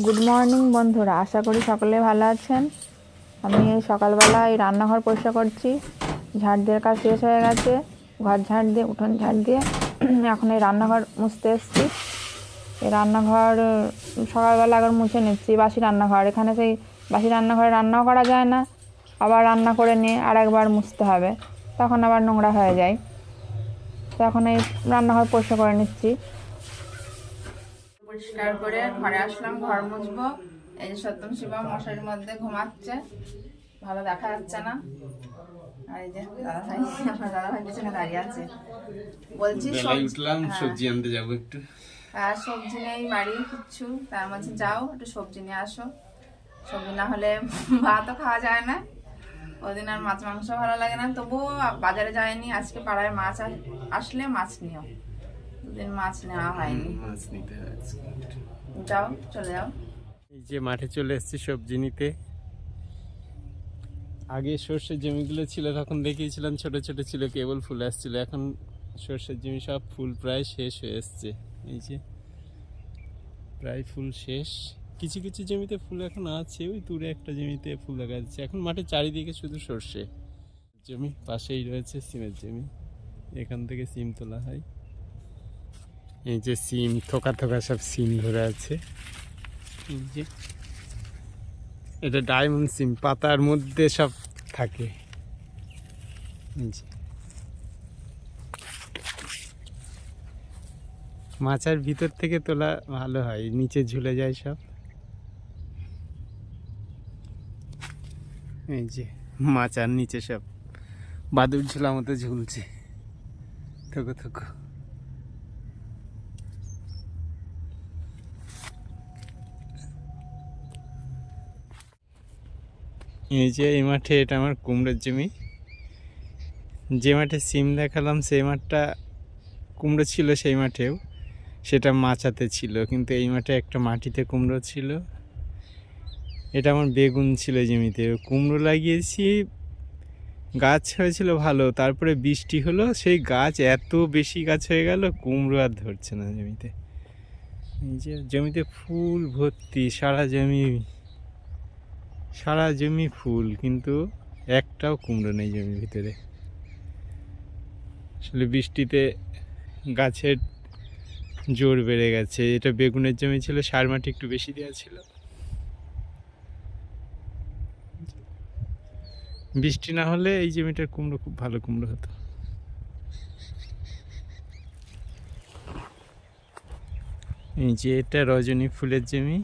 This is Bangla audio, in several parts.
গুড মর্নিং বন্ধুরা, আশা করি সকলে ভালো আছেন। আমি এই সকালবেলা এই রান্নাঘর পরিষ্কার করছি। ঝাড় দেওয়ার কাজ শেষ হয়ে গেছে, ঘর ঝাড় দিয়ে উঠোন ঝাড় দিয়ে এখন এই রান্নাঘর মুছতে এসেছি। এই রান্নাঘর সকালবেলা আবার মুছে নিচ্ছি। বাসি রান্নাঘর, এখানে সেই বাসি রান্নাঘরে রান্নাও করা যায় না, আবার রান্না করে নিয়ে আর একবার মুছতে হবে, তখন আবার নোংরা হয়ে যায়। তো এখন এই রান্নাঘর পরিষ্কার করে নিচ্ছি। পরিষ্কার করে ঘরে আসলাম, ঘর মুছবো। এই যে সত্যম শিবম মশারির মধ্যে ঘুমাচ্ছে, ভালো দেখা যাচ্ছে না। আর এই যে দাদাভাই, আমার দাদাভাই পিছনে দাঁড়িয়ে আছে। বলছি উঠলাম, সবজি আনতে যাবো একটু। আর সবজি নেই বাড়ি কিচ্ছু, তার মাঝে যাও একটু সবজি নিয়ে আসো। সবজি না হলে ভাতও খাওয়া যায় না। ওদিন আর মাছ মাংস ভালো লাগে না, তবুও বাজারে যায়নি। আজকে পাড়ায় মাছ আসলে মাছ নিও, দুদিন মাছ নেওয়া হয়নি। মাছ নিতে হয় আজকে। যাও, চলে যাও। এই যে মাঠে চলে এসেছি সবজি নিতে। আগে সর্ষের জমিগুলো ছিল, তখন দেখিয়েছিলাম ছোট ছোট ছিল, কেবল ফুল আসছিল। এখন সর্ষের জমি সব ফুল প্রায় শেষ হয়ে এসছে। এই যে প্রায় ফুল শেষ, কিছু কিছু জমিতে ফুল এখন আছে। ওই দূরে একটা জমিতে ফুল দেখা যাচ্ছে। এখন মাঠের চারিদিকে শুধু সর্ষে জমি, পাশেই রয়েছে সিমের জমি, এখান থেকে সিম তোলা হয়। এই যে সিম, থোকা থোকা সব সিম ধরে আছে। এই যে এটা ডায়মন্ড সিম, পাতার মধ্যে সব থাকে। এই যে মাচার ভিতর থেকে তোলা ভালো হয়, নিচে ঝুলে যায় সব। এই যে মাচার নিচে সব বাদুর ঝোলা মতো ঝুলছে, থোকো থোকো। এই যে এই মাঠে, এটা আমার কুমড়োর জমি। যে মাঠে সিম দেখালাম সেই মাঠটা কুমড়ো ছিল, সেই মাঠেও সেটা মাচাতে ছিল, কিন্তু এই মাঠে একটা মাটিতে কুমড়ো ছিল। এটা আমার বেগুন ছিল জমিতে, কুমড়ো লাগিয়েছি, গাছ হয়েছিল ভালো। তারপরে বৃষ্টি হলো, সেই গাছ এত বেশি গাছ হয়ে গেল, কুমড়ো আর ধরছে না জমিতে। এই যে জমিতে ফুল ভর্তি, সারা জমি ফুল, কিন্তু একটাও কুমড়ো নেই জমির ভিতরে। আসলে বৃষ্টিতে গাছের জোর বেড়ে গেছে। এটা বেগুনের জমি ছিল, সার মাটি একটু বেশি দেওয়া ছিল। বৃষ্টি না হলে এই জমিটার কুমড়ো খুব ভালো কুমড়ো হতো। এই যে এটা রজনী ফুলের জমি,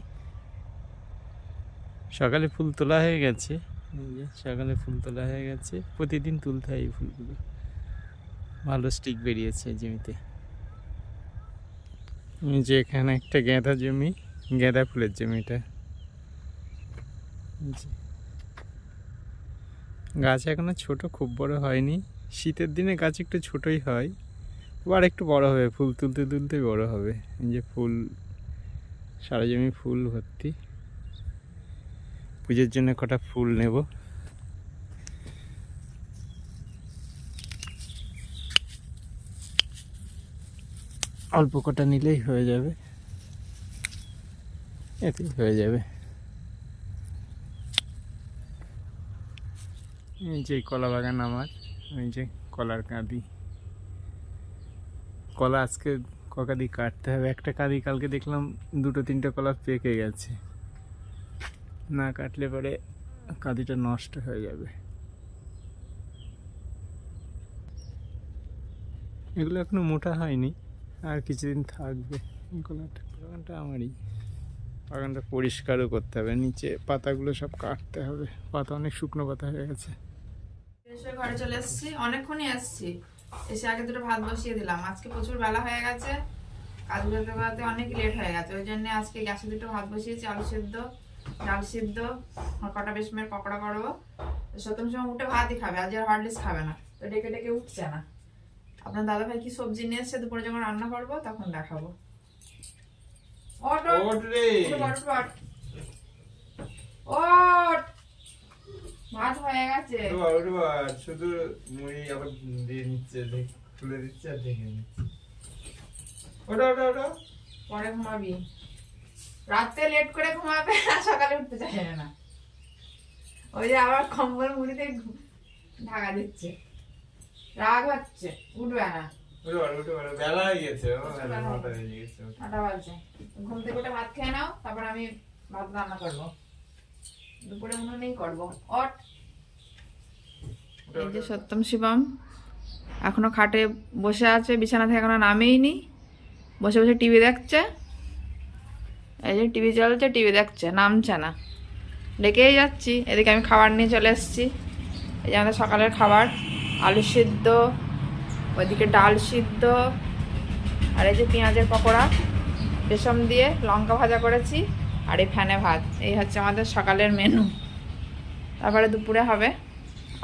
সকালে ফুল তোলা হয়ে গেছে। এই যে সকালে ফুল তোলা হয়ে গেছে, প্রতিদিন তুলতে হয় এই ফুলগুলো, ভালো স্টিক বেরিয়েছে জমিতে। এই যে এখানে একটা গাঁদা জমি, গাঁদা ফুলের জমি এটা। গাছ এখনো ছোট, খুব বড় হয়নি। শীতের দিনে গাছ একটু ছোটই হয়, আবার একটু বড় হবে, ফুল তুলতে তুলতে বড় হবে। এই যে ফুল, সারা জমি ফুল ভর্তি। পুজোর জন্য কটা ফুল নেব। অল্প কটা নিলেই হয়ে যাবে, এতেই হয়ে যাবে। এই যে কলা বাগান আমার, এই যে কলার কাঁদি। কলা আজকে কাঁদি কাটতে হবে। একটা কাঁদি কালকে দেখলাম দুটো তিনটে কলা পেকে গেছে, না কাটলে পরে কাঁদিটা নষ্ট হয়ে যাবে। এগুলো এখনো মোটা হয়নি, আর কিছুদিন থাকবে। বাগানটা আমারই, বাগানটা পরিষ্কারও করতে হবে, নিচে পাতাগুলো সব কাটতে হবে, পাতা অনেক শুকনো পাতা হয়ে গেছে। ঘরে চলে এসেছি, অনেকক্ষণই এসেছি। এসে আগে দুটো ভাত বসিয়ে দিলাম। আজকে প্রচুর বেলা হয়ে গেছে, কাজ করতে করতে অনেক লেট হয়ে গেছে, ওই জন্য আজকে গ্যাসে দুটো ভাত বসিয়েছি। আলু সিদ্ধ, ডাল সিদ্ধ, কটা বেসমের পকোড়া করবো। সত্যম সময় উঠে ভাতই খাবে, আজ আর হরলিক্স খাবে না, তো ডেকে ডেকে উঠছে না। আপনার দাদা ভাই কি সবজি নিয়ে এসছে, দুপুরে যখন রান্না করবো তখন দেখাবো। ভাত হয়ে গেছে, শুধু মুড়ি আবার দিয়ে নিচ্ছে, খুলে দিচ্ছে আর ঢেকে নিচ্ছে। ওটা ওটা ওটা পরে ঘুমাবি। রাতে লেট করে ঘুমাবে আর সকালে উঠতে চাইবে না, ওই যে আবার কম্বল মুড়িতে ঢাকা দিচ্ছে, রাগ হচ্ছে, উঠবে না। বেলা হয়ে গেছে, 9টা বেজে গেছে। 9টা বাজছে। ঘুম থেকে উঠে ভাত খেয়ে নাও, তারপর আমি ভাত রান্না করবো, দুপুরে উনুনেই করবো। এই যে সত্যম শিবম এখনো খাটে বসে আছে, বিছানা থেকে এখনো নামেইনি, বসে বসে টিভি দেখছে। এই যে টিভি চলছে, টিভি দেখছে, নামছে না, ডেকেই যাচ্ছি। এদিকে আমি খাবার নিয়ে চলে এসেছি। এই যে আমাদের সকালের খাবার, আলু সিদ্ধ, ওইদিকে ডাল সিদ্ধ, আর এই যে পেঁয়াজের পকোড়া, রেশম দিয়ে লঙ্কা ভাজা করেছি, আর এই ফ্যানে ভাত। এই হচ্ছে আমাদের সকালের মেনু। তারপরে দুপুরে হবে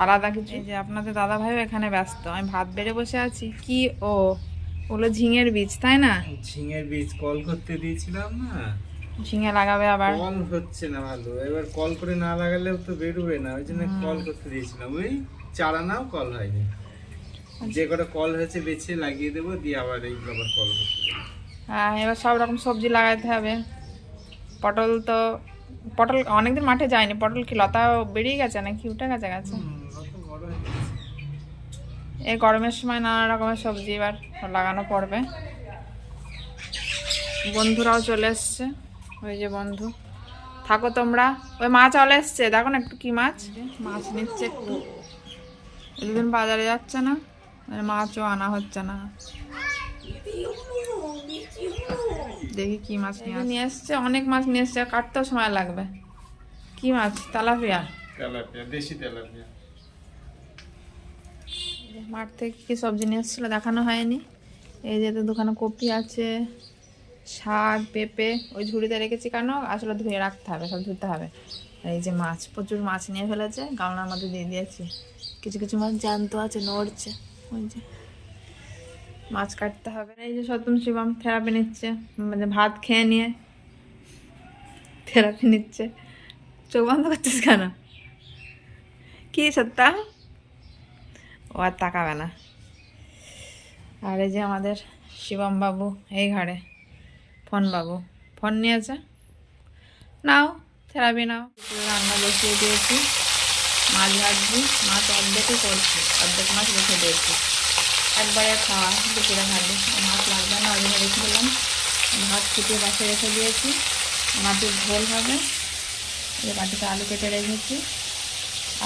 আলাদা কিছু। এই যে আপনাদের দাদা ভাইও এখানে ব্যস্ত, আমি ভাত বেড়ে বসে আছি। কি ওগুলো ঝিঙের বীজ, তাই না? ঝিঙের বীজ কল করতে দিয়েছিলাম না, ঝিঙে লাগাবে আবার। কল হচ্ছে না ভালো, এবার কল করে না লাগালেও তো বেরোবে না, ওই জন্য কল করতে দিয়েছিলাম। ওই চারা নাও কল হয়নি, যে কটা কল হয়েছে বেছে লাগিয়ে দেবো, দিয়ে আবার এইগুলো আবার কল করতে দেবো। হ্যাঁ, এবার সব রকম সবজি লাগাইতে হবে। পটল অনেকদিন মাঠে যায়নি, পটল কি লতা বেরিয়ে গেছে নাকি উঠে গেছে গাছে? এই গরমের সময় নানা রকমের সবজি এবার লাগানো পড়বে। বন্ধুরাও চলে এসছে, ওই যে বন্ধু, থাকো তোমরা। ওই মা চলে এসছে, দেখো না একটু কি মাছ নিচ্ছে একটু। দুদিন বাজারে যাচ্ছে না, মাছও আনা হচ্ছে না। দেখি কি মাছ নিয়ে এসছে, অনেক মাছ নিয়ে এসছে, কাটতেও সময় লাগবে। কি মাছ? তেলাপিয়া, দেশি তেলাপিয়া। মাঠ থেকে কি সবজি নিয়ে এসেছিলো দেখানো হয়নি। এই যে দোকানে কপি আছে, শাক, পেঁপে, ওই ঝুড়িতে রেখেছি, কেন আসলে ধুয়ে রাখতে হবে, সব ধুতে হবে। আর এই যে মাছ, প্রচুর মাছ নিয়ে ফেলেছে, গামলার মধ্যে দিয়ে দিয়েছি। কিছু কিছু মাছ জ্যান্ত আছে, নড়ছে। ওই যে মাছ কাটতে হবে। এই যে সত্যম শিবম থেরাপি নিচ্ছে, মানে ভাত খেয়ে নিয়ে থেরাপি নিচ্ছে। চোখ বন্ধ করছিস কেন? কি সত্যা? ও আর তাকাবে না। আর এই যে আমাদের শিবম বাবু এই ঘরে, ফোন নিয়েছে, নাও থেরাপি নাও। রান্না বসিয়ে দিয়েছি, মাছ ভাজছি, মাছ অর্ধেকই করছি, অর্ধেক মাছ রেখে দিয়েছি, একবারে খাওয়া দুপুরে খালি। মাছ লাগবে না, ওই জন্য রেখে দিলাম। ভাত ফুটিয়ে পাশে রেখে দিয়েছি, মাছের ঝোল হবে। এই বাটিতে আলু কেটে রেখেছি,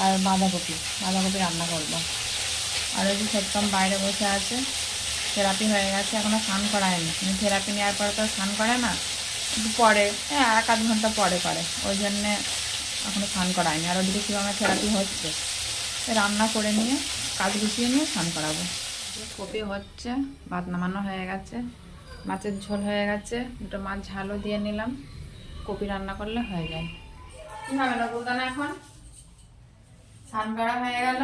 আর বাঁধাকপি রান্না করবো। আর ওই যে সত্যম বাইরে বসে আছে, থেরাপি হয়ে গেছে, এখনও স্নান করায়নি। থেরাপি নেওয়ার পরে তো স্নান করে না, একটু পরে, 1-8 ঘন্টা পরে করে, ওই জন্যে এখনও স্নান করায়নি। আর ওদিকে কীভাবে থেরাপি হচ্ছে, রান্না করে নিয়ে কাজ গুছিয়ে নিয়ে স্নান করাবো। কপি হচ্ছে, ভাত নামানো হয়ে গেছে, মাছের ঝোল হয়ে গেছে, দুটো মাছ ঝালও দিয়ে নিলাম, কপি রান্না করলে হয়ে যায়। কী হবে নকুলদানা? এখন স্নান করা হয়ে গেল,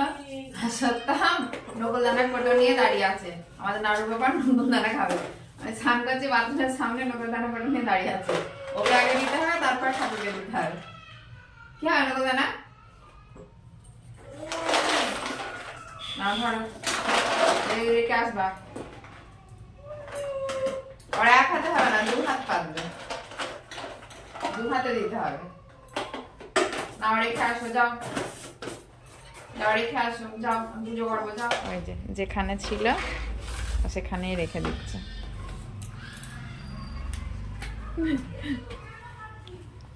সত্যম নকুলদানার ফটো নিয়ে দাঁড়িয়ে আছে। আমাদের নাড়ুর ব্যাপার, নকুলদানা খাবে। আমি স্নান করছি বাথরুমের সামনে, নকুলদানার ফটো নিয়ে দাঁড়িয়ে আছে। ওকে আগে দিতে হবে, তারপর ঠাকুরকে দিতে হবে। কি হবে নকুলদানা? না ধরো, রেখে আসবা। ওর এক হাতে হবে না, 2 হাত পাতবে, 2 হাতে দিতে হবে। না রেখে আসো, যাও রেখে আসো, যাও পুজো করবো, যাও। ওই যে যেখানে ছিল সেখানেই রেখে দিচ্ছে।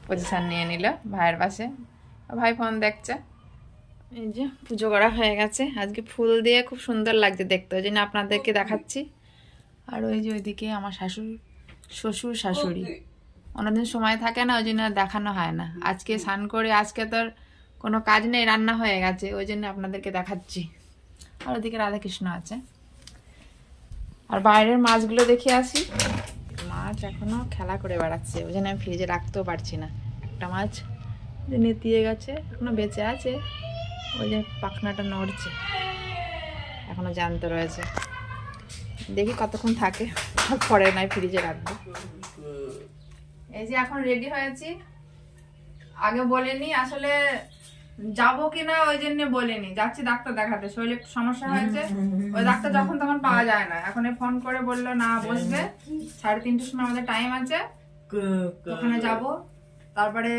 পজিশন নিয়ে নিল ভাইয়ের পাশে, ভাই ফোন দেখছে। এই যে পুজো করা হয়ে গেছে, আজকে ফুল দিয়ে খুব সুন্দর লাগছে দেখতে, ওই জন্য আপনাদেরকে দেখাচ্ছি। আর ওই যে ওইদিকে আমার শ্বশুর শাশুড়ি, অন্যদিন সময় থাকে না, ওই জন্য দেখানো হয় না। আজকে স্নান করে, আজকে তোর কোনো কাজ নেই, রান্না হয়ে গেছে, ওই জন্য আপনাদেরকে দেখাচ্ছি। আর ওদিকে রাধাকৃষ্ণ আছে। আর বাইরের মাছগুলো দেখে আসি, মাছ এখনো খেলা করে বেড়াচ্ছে, ওই জন্য আমি ফ্রিজে রাখতেও পারছি না। একটা মাছ নেতিয়ে গেছে, এখনো বেঁচে আছে, ওই যে পাখনাটা নড়ছে, এখনো জ্যান্ত রয়েছে। দেখি কতক্ষণ থাকে, পরে নয় ফ্রিজে রাখবো। এই যে এখন রেডি হয়েছি, আগে বলিনি আসলে যাবো কিনা, ওই জন্য বলিনি। যাচ্ছি ডাক্তার দেখাতে, শরীরে একটু সমস্যা হয়েছে, ওই ডাক্তার যখন তখন পাওয়া যায় না। এখন ফোন করে বললো না বসবে, 3:30টার সময় আমাদের টাইম আছে, ওখানে যাব। তারপরে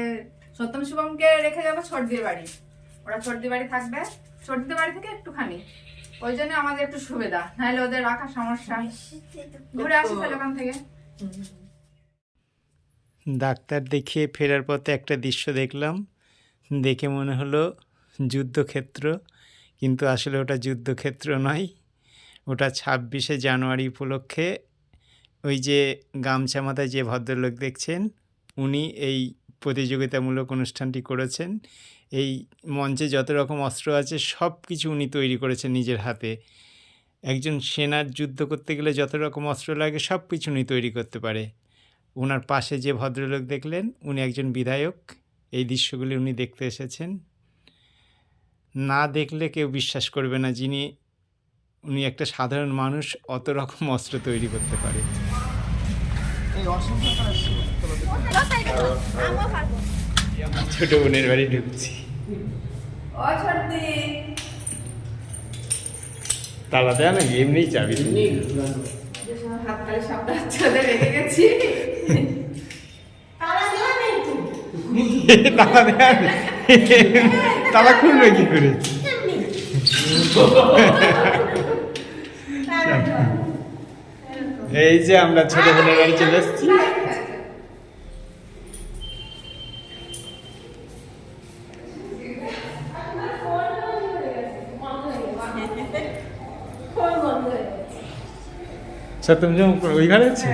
সত্যম শুভমকে রেখে যাবো ছোটদির বাড়ি, ওরা ছোটদির বাড়ি থাকবে, ছোটদির বাড়ি থেকে একটুখানি, ওই জন্য আমাদের একটু সুবিধা, নাহলে ওদের রাখার সমস্যা। ঘুরে আসি তাহলে ওখান থেকে। ডাক্তার দেখিয়ে ফেরার পথে একটা দৃশ্য দেখলাম, দেখে মনে হলো যুদ্ধক্ষেত্র, কিন্তু আসলে ওটা যুদ্ধক্ষেত্র নয়, ওটা 26শে জানুয়ারি উপলক্ষে ওই যে গামছা মাথায় যে ভদ্রলোক দেখছেন উনি এই প্রতিযোগিতামূলক অনুষ্ঠানটি করেছেন। এই মঞ্চে যত রকম অস্ত্র আছে সব কিছু উনি তৈরি করেছেন নিজের হাতে। একজন সেনার যুদ্ধ করতে গেলে যত রকম অস্ত্র লাগে সব কিছু উনি তৈরি করতে পারে। ওনার পাশে যে ভদ্রলোক দেখলেন উনি একজন বিধায়ক, এই দৃশ্যগুলি উনি দেখতে এসেছেন। না দেখলে কেউ বিশ্বাস করবে না উনি একটা সাধারণ মানুষ অত রকম অস্ত্র তৈরি করতে পারে। ছোট বোনের বাড়ি ঢুকছি, তালা দেয়া না এমনিই চাবি, হাততালি শব্দ হচ্ছে, ওদের রেখে গেছি। তালা দেয়া নেই, তালা খুলবে কি করে? এই যে আমরা ছোট বোনের বাড়ি চলে এসেছি। তুমি ওই ঘরে আছো?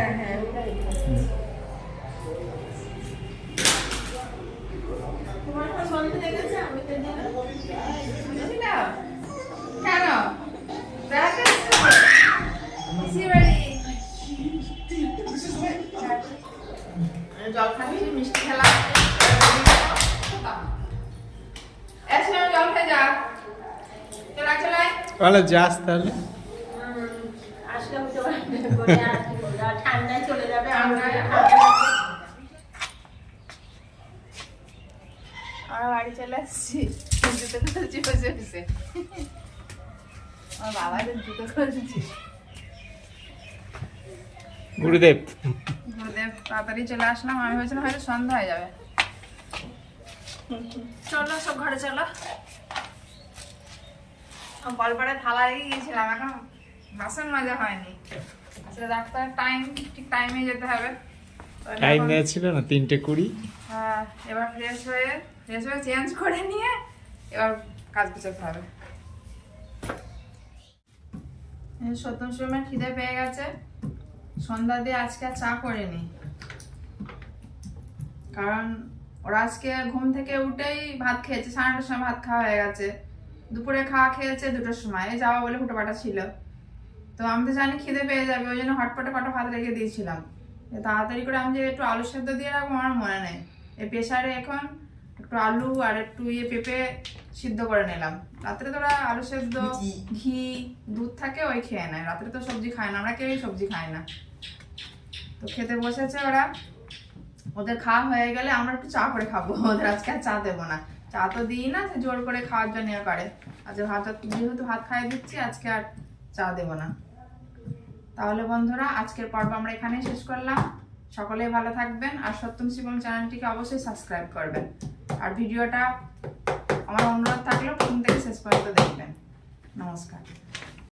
জল খাচ্ছি, মিষ্টি খেলাম, জল খেয়ে যা, চলে যাস তাহলে। ঠান্ডায় চলে যাবে। আমরা বাড়ি চলে আসছি, জুতো খুলছি বসে বসে, আমার বাবাদের জুতো খুলছি। গুরুদেব তাড়াতাড়ি চলে আসলাম, আমি ভেবেছিলাম হয়তো সন্ধ্যা হয়ে যাবে। চলো সব ঘরে চলো, বলপাড়ে থালা রেখে গিয়েছিলাম, এখন বাসন মাজা হয়নি। আসলে ডাক্তার ঠিক টাইমে যেতে হবে, টাইম দেওয়া ছিল না 3:20। হ্যাঁ, এবার ফ্রেশ হয়ে চেঞ্জ করে নিয়ে এবার কাজ গুছাতে হবে। সত্যম সময় খিদে পেয়ে গেছে, সন্ধ্যা দিয়ে আজকে আর চা করিনি, কারণ ওরা আজকে ঘুম থেকে উঠেই ভাত খেয়েছে, 9:30টার সময় ভাত খাওয়া হয়ে গেছে, দুপুরে খাওয়া খেয়েছে 2টার সময়, যাওয়া বলে ফুটোপাটা ছিল। তো আমি তো জানি খিদে পেয়ে যাবে, ওই জন্য হটপটে কটা ভাত রেখে দিয়েছিলাম। তাড়াতাড়ি করে আমি যে একটু আলু সেদ্ধ দিয়ে রাখবো আমার মনে নেই, এই প্রেসারে এখন একটু আলু আর একটু পেঁপে সিদ্ধ করে নিলাম। রাত্রে তো ওরা আলু সেদ্ধ, ঘি, দুধ থাকে ওই খেয়ে নেয়, রাত্রে তো সবজি খায় না, আমরা কেউই সবজি খাই না। তো খেতে বসেছে ওরা, ওদের খাওয়া হয়ে গেলে আমরা একটু চা করে খাবো, ওদের আজকে আর চা দেবো না, চা তো দিই না, সে জোর করে খাওয়ার জন্য করে। আজকে যেহেতু ভাত খাইয়ে দিচ্ছি, আজকে আর চা দেবো না। তাহলে বন্ধুরা আজকের পর্ব আমরা এখানেই শেষ করলাম, সকলেই ভালো থাকবেন, আর সত্যম শিবম চ্যানেলটিকে অবশ্যই সাবস্ক্রাইব করবেন, আর ভিডিওটা আমার অনুরোধ থাকলেও প্রথম থেকে শেষ পর্যন্ত দেখবেন। নমস্কার।